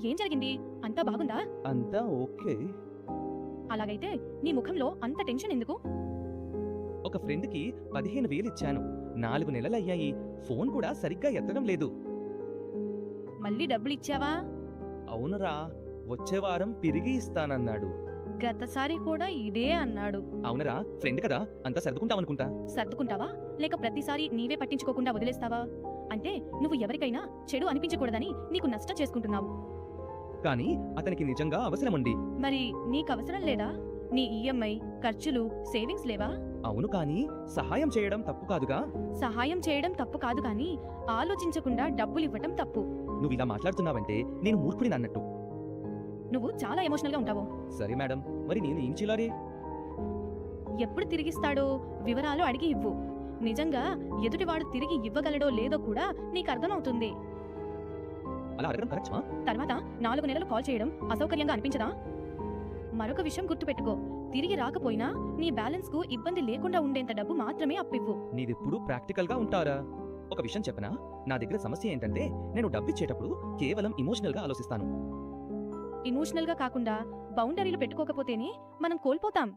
ఏం జరిగింది? అంతా బాగుందా? అంతా ఓకే. అలాగైతే నీ ముఖంలో అంత టెన్షన్ ఎందుకు? ఒక ఫ్రెండ్కి 15,000 ఇచ్చాను. 4 నెలలయ్యాయి. ఫోన్ కూడా సరిగ్గా ఎత్తడం లేదు. మళ్ళీ డబ్బులిచ్చావా? అవునురా, వచ్చే వారం తిరిగి ఇస్తానన్నాడు. గతసారి కూడా ఇదే అన్నాడు. అవునరా, ఫ్రెండ్ కదా, అంతా సర్దుకుంటామనుకుంటా. సర్దుకుంటావా లేక ప్రతిసారి నీవే పట్టించుకోకుండా వదిలేస్తావా? అంటే నువ్వు ఎవరికైనా చెడు అనిపించకూడదని నీకు నష్టం చేసుకుంటున్నావు. కానీ అతనికి నిజంగా అవసరముంది. మరి నీకవసరం లేదా? నీ ఈఎంఐ, ఖర్చులు, సేవింగ్స్ లేవా? అవును, కానీ సహాయం చేయడం తప్పు కాదుగా. సహాయం చేయడం తప్పు కాదు కానీ ఆలోచించకుండా డబ్బులివ్వటం తప్పు. నువ్విలా మాట్లాడుతున్నావంటే నేను మూర్ఖుడిని అన్నట్టు. నువ్వు చాలా ఎమోషనల్ గా ఉంటావు. సరే మేడం, మరి నేను ఏం చేయాలి? ఎప్పుడు తిరిగిస్తాడో వివరాలు అడిగి ఇవ్వు. నిజంగా ఎదుటివాడు తిరిగి ఇవ్వగలడో లేదో కూడా నీకు అర్థమవుతుంది. అలా అడగడం కరెక్టా? తర్వాత 4 నెలలు కాల్ చేయడం అసౌకర్యంగా అనిపించదా? మరొక విషయం గుర్తుపెట్టుకో, తిరిగి రాకపోయినా నీ బ్యాలెన్స్ కు ఇబ్బంది లేకుండా ఉండేంత డబ్బు మాత్రమే అప్పివ్వు. నీదెప్పుడు ప్రాక్టికల్ గా ఉంటారా? ఒక విషయం చెప్పనా, నా దగ్గర సమస్య ఏంటంటే నేను డబ్బిచ్చేటప్పుడు కేవలం ఇమోషనల్ గా ఆలోచిస్తాను. ఎమోషనల్ గా కాకుండా బౌండరీలు పెట్టుకోకపోతేనే మనం కోల్పోతాం.